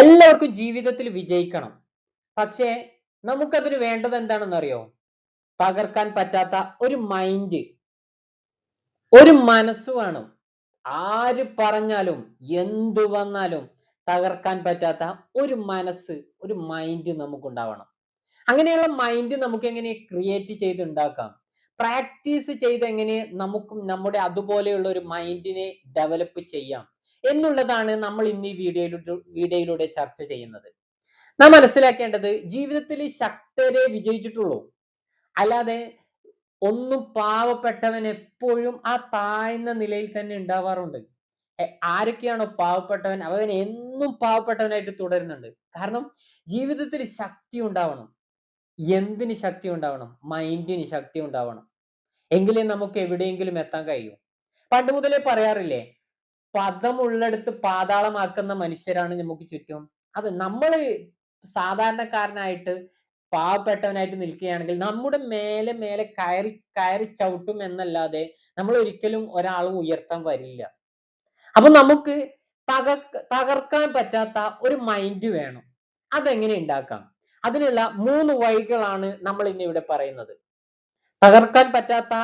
എല്ലാവർക്കും ജീവിതത്തിൽ വിജയിക്കണം. പക്ഷേ നമുക്കതിന് വേണ്ടത് എന്താണെന്നറിയോ? തകർക്കാൻ പറ്റാത്ത ഒരു മൈൻഡ്, ഒരു മനസ്സ് വേണം. ആര് പറഞ്ഞാലും എന്ത് വന്നാലും തകർക്കാൻ പറ്റാത്ത ഒരു മനസ്സ്, ഒരു മൈൻഡ് നമുക്കുണ്ടാവണം. അങ്ങനെയുള്ള മൈൻഡ് നമുക്ക് എങ്ങനെ ക്രിയേറ്റ് ചെയ്ത് ഉണ്ടാക്കാം? പ്രാക്ടീസ് ചെയ്ത് എങ്ങനെ നമുക്കും നമ്മുടെ അതുപോലെയുള്ള ഒരു മൈൻഡിനെ ഡെവലപ്പ് ചെയ്യാം എന്നുള്ളതാണ് നമ്മൾ ഇന്ന് ഈ വീഡിയോയിലൂടെ ചർച്ച ചെയ്യുന്നത്. നാം മനസ്സിലാക്കേണ്ടത് ജീവിതത്തിൽ ശക്തരെ വിജയിച്ചിട്ടുള്ളൂ. അല്ലാതെ ഒന്നും പാവപ്പെട്ടവൻ എപ്പോഴും ആ താഴ്ന്ന നിലയിൽ തന്നെ ഉണ്ടാവാറുണ്ട്. ആരൊക്കെയാണോ പാവപ്പെട്ടവൻ അവൻ എന്നും പാവപ്പെട്ടവനായിട്ട് തുടരുന്നുണ്ട്. കാരണം ജീവിതത്തിൽ ശക്തി ഉണ്ടാവണം. എന്തിന് ശക്തി ഉണ്ടാവണം? മൈൻഡിന് ശക്തി ഉണ്ടാവണം. എങ്കിലേ നമുക്ക് എവിടെയെങ്കിലും എത്താൻ കഴിയൂ. പണ്ട് മുതലേ പറയാറില്ലേ, പദമുള്ളിടത്ത് പാതാളമാക്കുന്ന മനുഷ്യരാണ് നമുക്ക് ചുറ്റും. അത് നമ്മള് സാധാരണക്കാരനായിട്ട് പാവപ്പെട്ടവനായിട്ട് നിൽക്കുകയാണെങ്കിൽ നമ്മുടെ മേലെ മേലെ കയറി കയറി ചവിട്ടും എന്നല്ലാതെ നമ്മൾ ഒരിക്കലും ഒരാളും ഉയർത്താൻ വരില്ല. അപ്പൊ നമുക്ക് തകർക്കാൻ പറ്റാത്ത ഒരു മൈൻഡ് വേണം. അതെങ്ങനെ ഉണ്ടാക്കാം? അതിനുള്ള 3 വഴികളാണ് നമ്മൾ ഇന്ന് ഇവിടെ പറയുന്നത്. തകർക്കാൻ പറ്റാത്ത,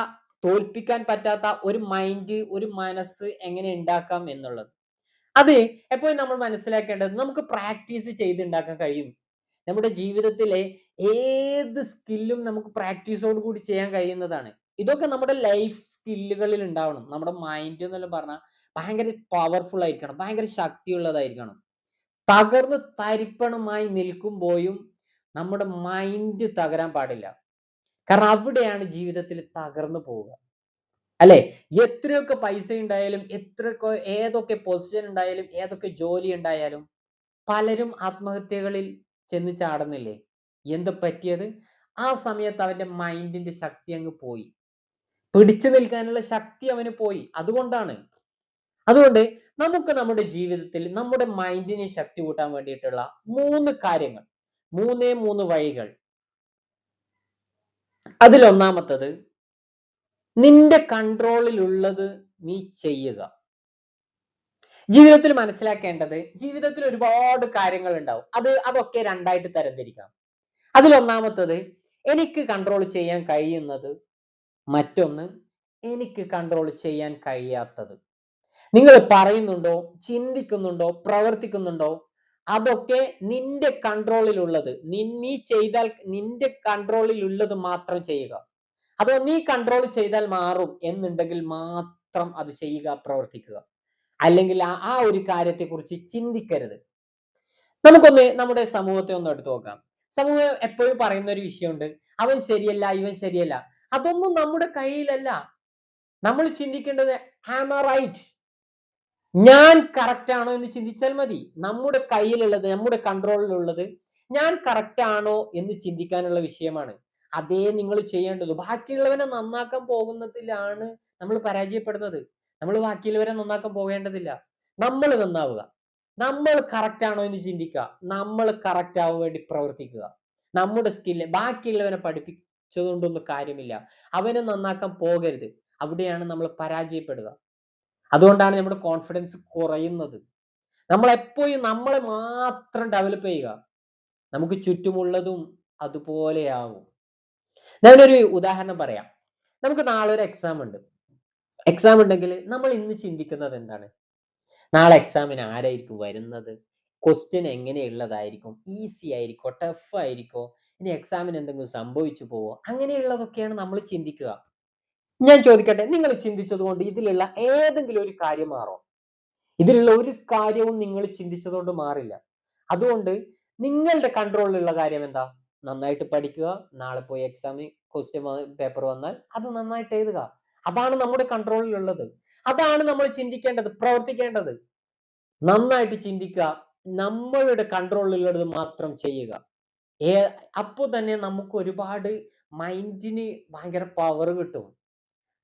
തോൽപ്പിക്കാൻ പറ്റാത്ത ഒരു മൈൻഡ്, ഒരു മനസ്സ് എങ്ങനെ ഉണ്ടാക്കാം എന്നുള്ളത്. അത് എപ്പോഴും നമ്മൾ മനസ്സിലാക്കേണ്ടത് നമുക്ക് പ്രാക്ടീസ് ചെയ്ത് ഉണ്ടാക്കാൻ കഴിയും. നമ്മുടെ ജീവിതത്തിലെ ഏത് സ്കില്ലും നമുക്ക് പ്രാക്ടീസോട് കൂടി ചെയ്യാൻ കഴിയുന്നതാണ്. ഇതൊക്കെ നമ്മുടെ ലൈഫ് സ്കില്ലുകളിൽ ഉണ്ടാവണം. നമ്മുടെ മൈൻഡ് എന്നെല്ലാം പറഞ്ഞാൽ ഭയങ്കര പവർഫുൾ ആയിരിക്കണം, ഭയങ്കര ശക്തിയുള്ളതായിരിക്കണം. തകർന്ന് തരിപ്പണമായി നിൽക്കുമ്പോഴും നമ്മുടെ മൈൻഡ് തകരാൻ പാടില്ല. കാരണം അവിടെയാണ് ജീവിതത്തിൽ തകർന്നു പോവുക. അല്ലെ? എത്രയൊക്കെ പൈസ ഉണ്ടായാലും, എത്രയൊക്കെ ഏതൊക്കെ പൊസിഷൻ ഉണ്ടായാലും, ഏതൊക്കെ ജോലി ഉണ്ടായാലും പലരും ആത്മഹത്യകളിൽ ചെന്ന് ചാടുന്നില്ലേ? എന്താ പറ്റിയത്? ആ സമയത്ത് അവന്റെ മൈൻഡിന്റെ ശക്തി അങ്ങ് പോയി. പിടിച്ചു നിൽക്കാനുള്ള ശക്തി അവന് പോയി. അതുകൊണ്ടാണ്. അതുകൊണ്ട് നമുക്ക് നമ്മുടെ ജീവിതത്തിൽ നമ്മുടെ മൈൻഡിനെ ശക്തി കൂട്ടാൻ വേണ്ടിയിട്ടുള്ള 3 കാര്യങ്ങൾ, 3 വഴികൾ. അതിലൊന്നാമത്തത്, നിന്റെ കൺട്രോളിലുള്ളത് നീ ചെയ്യുക. ജീവിതത്തിൽ മനസ്സിലാക്കേണ്ടത്, ജീവിതത്തിൽ ഒരുപാട് കാര്യങ്ങൾ ഉണ്ടാവും. അതൊക്കെ രണ്ടായിട്ട് തരംതിരിക്കാം. അതിലൊന്നാമത്തത് എനിക്ക് കൺട്രോൾ ചെയ്യാൻ കഴിയുന്നത്, മറ്റൊന്ന് എനിക്ക് കൺട്രോൾ ചെയ്യാൻ കഴിയാത്തത്. നിങ്ങൾ പറയുന്നുണ്ടോ, ചിന്തിക്കുന്നുണ്ടോ, പ്രവർത്തിക്കുന്നുണ്ടോ, അതൊക്കെ നിന്റെ കൺട്രോളിലുള്ളത്. നീ ചെയ്താൽ നിന്റെ കൺട്രോളിലുള്ളത് മാത്രം ചെയ്യുക. അതോ നീ കൺട്രോൾ ചെയ്താൽ മാറും എന്നുണ്ടെങ്കിൽ മാത്രം അത് ചെയ്യുക, പ്രവർത്തിക്കുക. അല്ലെങ്കിൽ ആ ഒരു കാര്യത്തെക്കുറിച്ച് ചിന്തിക്കരുത്. നമുക്കൊന്ന് നമ്മുടെ സമൂഹത്തെ ഒന്ന് എടുത്തു നോക്കാം. സമൂഹം എപ്പോഴും പറയുന്ന ഒരു വിഷയമുണ്ട്, അവൻ ശരിയല്ല, ഇവൻ ശരിയല്ല. അതൊന്നും നമ്മുടെ കയ്യിലല്ല. നമ്മൾ ചിന്തിക്കേണ്ടത് ആം ഐ റൈറ്റ്, ഞാൻ കറക്റ്റ് ആണോ എന്ന് ചിന്തിച്ചാൽ മതി. നമ്മുടെ കയ്യിലുള്ളത്, നമ്മുടെ കൺട്രോളിലുള്ളത് ഞാൻ കറക്റ്റ് ആണോ എന്ന് ചിന്തിക്കാനുള്ള വിഷയമാണ്. അതേ നിങ്ങൾ ചെയ്യേണ്ടത്. ബാക്കിയുള്ളവനെ നന്നാക്കാൻ പോകുന്നതിലാണ് നമ്മൾ പരാജയപ്പെടുന്നത്. നമ്മൾ ബാക്കിയുള്ളവരെ നന്നാക്കാൻ പോകേണ്ടതില്ല. നമ്മൾ നന്നാവുക. നമ്മൾ കറക്റ്റ് ആണോ എന്ന് ചിന്തിക്കുക. നമ്മൾ കറക്റ്റ് ആവാൻ വേണ്ടി പ്രവർത്തിക്കുക. നമ്മുടെ സ്കില്ല് ബാക്കിയുള്ളവനെ പഠിപ്പിച്ചതുകൊണ്ടൊന്നും കാര്യമില്ല. അവനെ നന്നാക്കാൻ പോകരുത്. അവിടെയാണ് നമ്മൾ പരാജയപ്പെടുക. അതുകൊണ്ടാണ് നമ്മുടെ കോൺഫിഡൻസ് കുറയുന്നത്. നമ്മൾ എപ്പോഴും നമ്മളെ മാത്രം ഡെവലപ്പ് ചെയ്യുക. നമുക്ക് ചുറ്റുമുള്ളതും അതുപോലെയാവും. ഞാനൊരു ഉദാഹരണം പറയാം. നമുക്ക് നാളെ ഒരു എക്സാം ഉണ്ട്. എക്സാം ഉണ്ടെങ്കിൽ നമ്മൾ ഇന്ന് ചിന്തിക്കുന്നത് എന്താണ്? നാളെ എക്സാമിന് ആരായിരിക്കും വരുന്നത്? ക്വസ്റ്റ്യൻ എങ്ങനെയുള്ളതായിരിക്കും? ഈസി ആയിരിക്കോ? ടഫ് ആയിരിക്കോ? ഇനി എക്സാമിന് എന്തെങ്കിലും സംഭവിച്ചു പോവോ? അങ്ങനെയുള്ളതൊക്കെയാണ് നമ്മൾ ചിന്തിക്കുക. ഞാൻ ചോദിക്കട്ടെ, നിങ്ങൾ ചിന്തിച്ചത് കൊണ്ട് ഇതിലുള്ള ഏതെങ്കിലും ഒരു കാര്യം മാറോ? ഇതിലുള്ള ഒരു കാര്യവും നിങ്ങൾ ചിന്തിച്ചതുകൊണ്ട് മാറില്ല. അതുകൊണ്ട് നിങ്ങളുടെ കൺട്രോളിലുള്ള കാര്യം എന്താ? നന്നായിട്ട് പഠിക്കുക. നാളെ പോയി എക്സാമിന് ക്വസ്റ്റ്യൻ പേപ്പർ വന്നാൽ അത് നന്നായിട്ട് എഴുതുക. അതാണ് നമ്മുടെ കൺട്രോളിലുള്ളത്. അതാണ് നമ്മൾ ചിന്തിക്കേണ്ടത്, പ്രവർത്തിക്കേണ്ടത്. നന്നായിട്ട് ചിന്തിക്കുക. നമ്മളുടെ കൺട്രോളിലുള്ളത് മാത്രം ചെയ്യുക. ഏ അപ്പൊ തന്നെ നമുക്ക് ഒരുപാട് മൈൻഡിന് ഭയങ്കര പവർ കിട്ടും.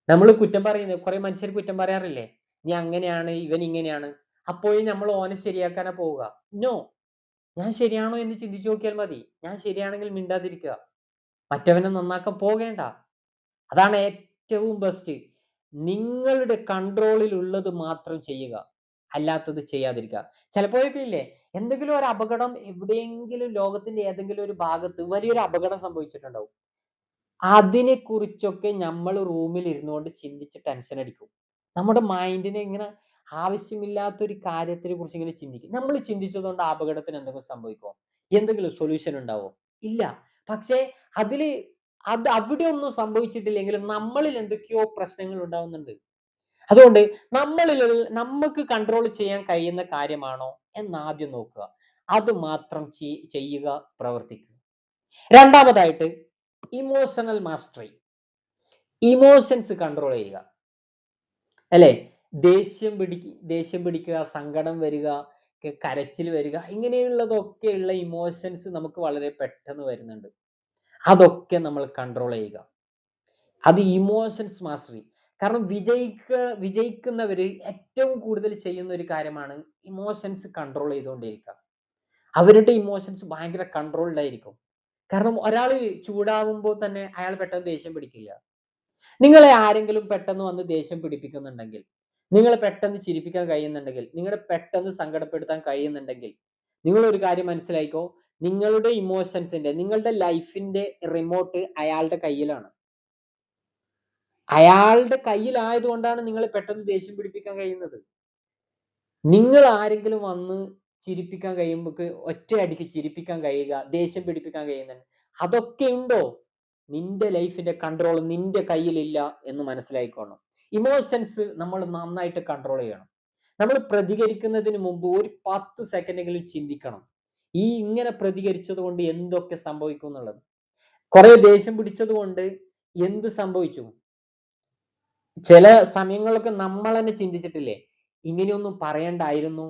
നമ്മൾ കുറ്റം പറയുന്നത്, കുറെ മനുഷ്യർ കുറ്റം പറയാറില്ലേ? നീ അങ്ങനെയാണ്, ഇവൻ ഇങ്ങനെയാണ്. അപ്പോഴും നമ്മൾ ഓനെ ശരിയാക്കാനാ പോവുക. നോ, ഞാൻ ശരിയാണോ എന്ന് ചിന്തിച്ചു നോക്കിയാൽ മതി. ഞാൻ ശരിയാണെങ്കിൽ മിണ്ടാതിരിക്കുക. മറ്റവനെ നന്നാക്കാൻ പോകേണ്ട. അതാണ് ഏറ്റവും ബെസ്റ്റ്. നിങ്ങളുടെ കൺട്രോളിൽ ഉള്ളത് മാത്രം ചെയ്യുക. അല്ലാത്തത് ചെയ്യാതിരിക്കുക. ചിലപ്പോഴൊക്കെ ഇല്ലേ, എന്തെങ്കിലും ഒരു അപകടം എവിടെയെങ്കിലും ലോകത്തിന്റെ ഏതെങ്കിലും ഒരു ഭാഗത്ത് വലിയൊരു അപകടം സംഭവിച്ചിട്ടുണ്ടാവും. അതിനെക്കുറിച്ചൊക്കെ നമ്മൾ റൂമിൽ ഇരുന്നുകൊണ്ട് ചിന്തിച്ച് ടെൻഷൻ അടിക്കും. നമ്മുടെ മൈൻഡിനെ ഇങ്ങനെ ആവശ്യമില്ലാത്ത ഒരു കാര്യത്തിനെ കുറിച്ച് ഇങ്ങനെ ചിന്തിക്കും. നമ്മൾ ചിന്തിച്ചതുകൊണ്ട് ആ അപകടത്തിന് എന്തെങ്കിലും സംഭവിക്കുമോ? എന്തെങ്കിലും സൊല്യൂഷൻ ഉണ്ടാവോ? ഇല്ല. പക്ഷേ അതില് അവിടെ ഒന്നും സംഭവിച്ചിട്ടില്ലെങ്കിലും നമ്മളിൽ എന്തൊക്കെയോ പ്രശ്നങ്ങൾ ഉണ്ടാവുന്നുണ്ട്. അതുകൊണ്ട് നമ്മക്ക് കൺട്രോൾ ചെയ്യാൻ കഴിയുന്ന കാര്യമാണോ എന്നാദ്യം നോക്കുക. അത് മാത്രം ചെയ്യുക, പ്രവർത്തിക്കുക. രണ്ടാമതായിട്ട് ഇമോഷണൽ മാസ്റ്ററി. ഇമോഷൻസ് കൺട്രോൾ ചെയ്യുക. അല്ലേ? ദേഷ്യം പിടിക്കുക, സങ്കടം വരിക, കരച്ചിൽ വരിക, ഇങ്ങനെയുള്ളതൊക്കെയുള്ള ഇമോഷൻസ് നമുക്ക് വളരെ പെട്ടെന്ന് വരുന്നുണ്ട്. അതൊക്കെ നമ്മൾ കൺട്രോൾ ചെയ്യുക. അത് ഇമോഷൻസ് മാസ്റ്ററി. കാരണം വിജയിക്കുന്നവര് ഏറ്റവും കൂടുതൽ ചെയ്യുന്ന ഒരു കാര്യമാണ് ഇമോഷൻസ് കൺട്രോൾ ചെയ്തുകൊണ്ടിരിക്കുക. അവരുടെ ഇമോഷൻസ് ഭയങ്കര കൺട്രോൾഡ് ആയിരിക്കും. കാരണം ഒരാള് ചൂടാവുമ്പോൾ തന്നെ അയാൾ പെട്ടെന്ന് ദേഷ്യം പിടിക്കില്ല. നിങ്ങളെ ആരെങ്കിലും പെട്ടെന്ന് വന്ന് ദേഷ്യം പിടിപ്പിക്കുന്നുണ്ടെങ്കിൽ, നിങ്ങളെ പെട്ടെന്ന് ചിരിപ്പിക്കാൻ കഴിയുന്നുണ്ടെങ്കിൽ, നിങ്ങളെ പെട്ടെന്ന് സങ്കടപ്പെടുത്താൻ കഴിയുന്നുണ്ടെങ്കിൽ, നിങ്ങൾ ഒരു കാര്യം മനസ്സിലാക്കിക്കോ, നിങ്ങളുടെ ഇമോഷൻസിന്റെ, നിങ്ങളുടെ ലൈഫിന്റെ റിമോട്ട് അയാളുടെ കയ്യിലാണ്. അയാളുടെ കയ്യിലായതുകൊണ്ടാണ് നിങ്ങളെ പെട്ടെന്ന് ദേഷ്യം പിടിപ്പിക്കാൻ കഴിയുന്നത്. നിങ്ങൾ ആരെങ്കിലും വന്ന് ചിരിപ്പിക്കാൻ കഴിയുമ്പോക്ക് ഒറ്റയടിക്ക് ചിരിപ്പിക്കാൻ കഴിയുക, ദേഷ്യം പിടിപ്പിക്കാൻ കഴിയുന്നുണ്ട്. അതൊക്കെ ഉണ്ടോ? നിന്റെ ലൈഫിന്റെ കൺട്രോൾ നിന്റെ കയ്യിലില്ല എന്ന് മനസ്സിലായിക്കോണം. ഇമോഷൻസ് നമ്മൾ നന്നായിട്ട് കൺട്രോൾ ചെയ്യണം. നമ്മൾ പ്രതികരിക്കുന്നതിന് മുമ്പ് ഒരു 10 സെക്കൻഡെങ്കിലും ചിന്തിക്കണം. ഇങ്ങനെ പ്രതികരിച്ചത് കൊണ്ട് എന്തൊക്കെ സംഭവിക്കും എന്നുള്ളത്. കുറെ ദേഷ്യം പിടിച്ചത് കൊണ്ട് എന്ത് സംഭവിച്ചു? ചില സമയങ്ങളൊക്കെ നമ്മൾ തന്നെ ചിന്തിച്ചിട്ടില്ലേ, ഇങ്ങനെയൊന്നും പറയണ്ടായിരുന്നു.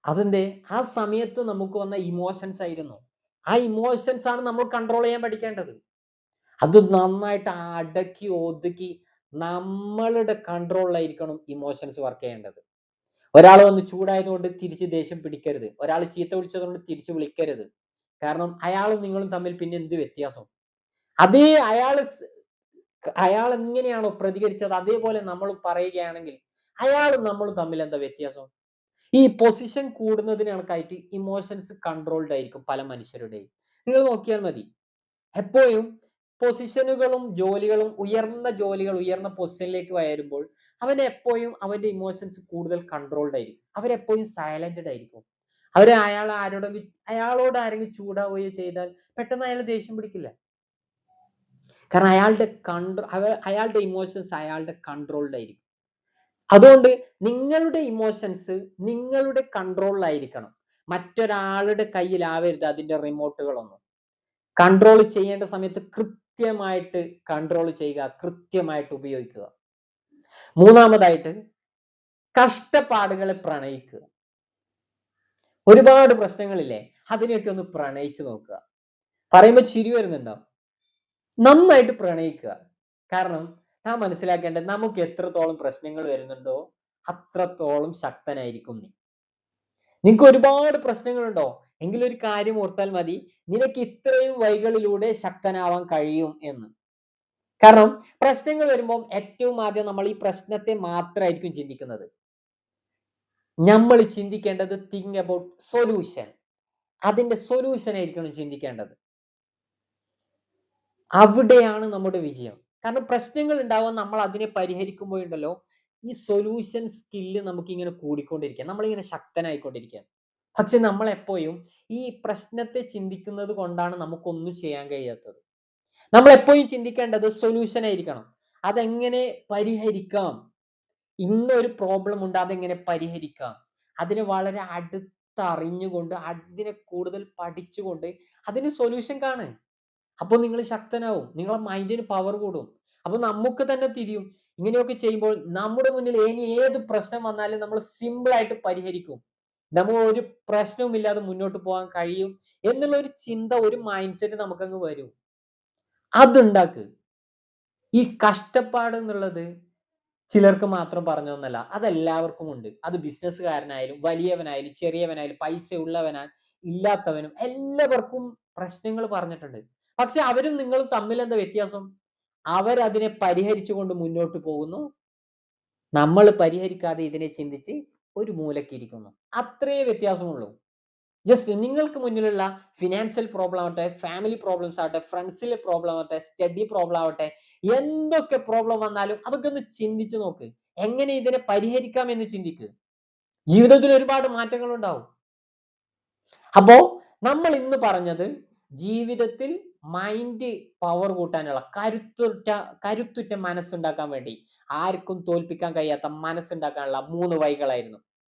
അതെന്തേ? ആ സമയത്ത് നമുക്ക് വന്ന ഇമോഷൻസ് ആയിരുന്നു. ആ ഇമോഷൻസ് ആണ് നമ്മൾ കൺട്രോൾ ചെയ്യാൻ പഠിക്കേണ്ടത്. അത് നന്നായിട്ട് അടക്കി ഒതുക്കി നമ്മളുടെ കൺട്രോളിലായിരിക്കണം ഇമോഷൻസ് വർക്ക് ചെയ്യേണ്ടത്. ഒരാൾ വന്ന് ചൂടായതുകൊണ്ട് തിരിച്ച് ദേഷ്യം പിടിക്കരുത്. ഒരാൾ ചീത്ത വിളിച്ചതുകൊണ്ട് തിരിച്ച് വിളിക്കരുത്. കാരണം അയാളും നിങ്ങളും തമ്മിൽ പിന്നെ എന്ത് വ്യത്യാസം? അതേ അയാൾ എങ്ങനെയാണോ പ്രതികരിച്ചത് അതേപോലെ നമ്മൾ പറയുകയാണെങ്കിൽ അയാളും നമ്മളും തമ്മിൽ എന്താ വ്യത്യാസം? ഈ പൊസിഷൻ കൂടുന്നതിന് കണക്കായിട്ട് ഇമോഷൻസ് കൺട്രോൾഡ് ആയിരിക്കും പല മനുഷ്യരുടെയും. നിങ്ങൾ നോക്കിയാൽ മതി. എപ്പോഴും പൊസിഷനുകളും ജോലികളും ഉയർന്ന പൊസിഷനിലേക്ക് വരുമ്പോൾ അവൻ എപ്പോഴും അവന്റെ ഇമോഷൻസ് കൂടുതൽ കൺട്രോൾഡ് ആയിരിക്കും. അവരെപ്പോഴും സൈലന്റഡ് ആയിരിക്കും. അയാളോട് ആരെങ്കിലും ചൂടാവുകയോ ചെയ്താൽ പെട്ടെന്ന് അയാൾ ദേഷ്യം പിടിക്കില്ല. കാരണം അയാളുടെ ഇമോഷൻസ് അയാളുടെ കൺട്രോൾഡ് ആയിരിക്കും. അതുകൊണ്ട് നിങ്ങളുടെ ഇമോഷൻസ് നിങ്ങളുടെ കൺട്രോളിലായിരിക്കണം. മറ്റൊരാളുടെ കയ്യിലാവരുത് അതിന്റെ റിമോട്ടുകളൊന്നും. കൺട്രോൾ ചെയ്യേണ്ട സമയത്ത് കൃത്യമായിട്ട് കൺട്രോൾ ചെയ്യുക, കൃത്യമായിട്ട് ഉപയോഗിക്കുക. മൂന്നാമതായിട്ട് കഷ്ടപ്പാടുകളെ പ്രണയിക്കുക. ഒരുപാട് പ്രശ്നങ്ങളില്ലേ, അതിനെയൊക്കെ ഒന്ന് പ്രണയിച്ചു നോക്കുക. പറയുമ്പോൾ ചിരി വരുന്നുണ്ടാവും. നന്നായിട്ട് പ്രണയിക്കുക. കാരണം നാം മനസ്സിലാക്കേണ്ടത് നമുക്ക് എത്രത്തോളം പ്രശ്നങ്ങൾ വരുന്നുണ്ടോ അത്രത്തോളം ശക്തനായിരിക്കും നീ. നിനക്ക് ഒരുപാട് പ്രശ്നങ്ങളുണ്ടോ എങ്കിൽ ഒരു കാര്യം ഓർത്താൽ മതി, നിനക്ക് ഇത്രയും വഴികളിലൂടെ ശക്തനാവാൻ കഴിയും എന്ന്. കാരണം പ്രശ്നങ്ങൾ വരുമ്പോൾ ഏറ്റവും ആദ്യം നമ്മൾ ഈ പ്രശ്നത്തെ മാത്രമായിരിക്കും ചിന്തിക്കുന്നത്. നമ്മൾ ചിന്തിക്കേണ്ടത് തിങ്ക് അബൌട്ട് സൊല്യൂഷൻ. അതിന്റെ സൊല്യൂഷൻ ആയിരിക്കണം ചിന്തിക്കേണ്ടത്. അവിടെയാണ് നമ്മുടെ വിജയം. കാരണം പ്രശ്നങ്ങൾ ഉണ്ടാവാൻ നമ്മൾ അതിനെ പരിഹരിക്കുമ്പോഴുണ്ടല്ലോ, ഈ സൊല്യൂഷൻ സ്കില്ല് നമുക്ക് ഇങ്ങനെ കൂടിക്കൊണ്ടിരിക്കുക, നമ്മളിങ്ങനെ ശക്തനായിക്കൊണ്ടിരിക്കുക. പക്ഷെ നമ്മൾ എപ്പോഴും ഈ പ്രശ്നത്തെ ചിന്തിക്കുന്നത് കൊണ്ടാണ് നമുക്കൊന്നും ചെയ്യാൻ കഴിയാത്തത്. നമ്മൾ എപ്പോഴും ചിന്തിക്കേണ്ടത് സൊല്യൂഷൻ ആയിരിക്കണം. അതെങ്ങനെ പരിഹരിക്കാം, ഇന്നൊരു പ്രോബ്ലം ഉണ്ട്, അതെങ്ങനെ പരിഹരിക്കാം, അതിനെ വളരെ അടുത്തറിഞ്ഞുകൊണ്ട് അതിനെ കൂടുതൽ പഠിച്ചുകൊണ്ട് അതിന് സൊല്യൂഷൻ കാണുക. അപ്പോൾ നിങ്ങൾ ശക്തനാവും, നിങ്ങളെ മൈൻഡിന് പവർ കൂടും. അപ്പൊ നമുക്ക് തന്നെ തിരിയും, ഇങ്ങനെയൊക്കെ ചെയ്യുമ്പോൾ നമ്മുടെ മുന്നിൽ ഇനി ഏത് പ്രശ്നം വന്നാലും നമ്മൾ സിമ്പിൾ ആയിട്ട് പരിഹരിക്കും, നമ്മൾ ഒരു പ്രശ്നവും ഇല്ലാതെ മുന്നോട്ട് പോകാൻ കഴിയും എന്നുള്ള ഒരു ചിന്ത, ഒരു മൈൻഡ് സെറ്റ് നമുക്കങ്ങ് വരും. അതുണ്ടാക്ക്. ഈ കഷ്ടപ്പാട് എന്നുള്ളത് ചിലർക്ക് മാത്രം പറഞ്ഞതൊന്നല്ല, അതെല്ലാവർക്കും ഉണ്ട്. അത് ബിസിനസ്സുകാരനായാലും വലിയവനായാലും ചെറിയവനായാലും പൈസ ഉള്ളവനാ ഇല്ലാത്തവനും എല്ലാവർക്കും പ്രശ്നങ്ങൾ പറഞ്ഞിട്ടുണ്ട്. പക്ഷെ അവരും നിങ്ങളും തമ്മിൽ എന്താ വ്യത്യാസം? അവരതിനെ പരിഹരിച്ചുകൊണ്ട് മുന്നോട്ട് പോകുന്നു. നമ്മൾ പരിഹരിക്കാതെ ഇതിനെ ചിന്തിച്ച് ഒരു മൂലക്കിരിക്കുന്നു. അത്രേ വ്യത്യാസമുള്ളൂ. ജസ്റ്റ് നിങ്ങൾക്ക് മുന്നിലുള്ള ഫിനാൻഷ്യൽ പ്രോബ്ലം ആവട്ടെ, ഫാമിലി പ്രോബ്ലംസ് ആവട്ടെ, ഫ്രണ്ട്സിലെ പ്രോബ്ലം ആവട്ടെ, സ്റ്റഡി പ്രോബ്ലം ആവട്ടെ, എന്തൊക്കെ പ്രോബ്ലം വന്നാലും അതൊക്കെ ഒന്ന് ചിന്തിച്ചു നോക്ക്. എങ്ങനെ ഇതിനെ പരിഹരിക്കാം എന്ന് ചിന്തിക്ക്. ജീവിതത്തിൽ ഒരുപാട് മാറ്റങ്ങൾ ഉണ്ടാവും. അപ്പോ നമ്മൾ ഇന്ന് പറഞ്ഞത് ജീവിതത്തിൽ മൈൻഡ് പവർ കൂട്ടാനുള്ള കരുത്തുറ്റ മനസ്സുണ്ടാക്കാൻ വേണ്ടി ആർക്കും തോൽപ്പിക്കാൻ കഴിയാത്ത മനസ്സുണ്ടാക്കാനുള്ള 3 വഴികളായിരുന്നു.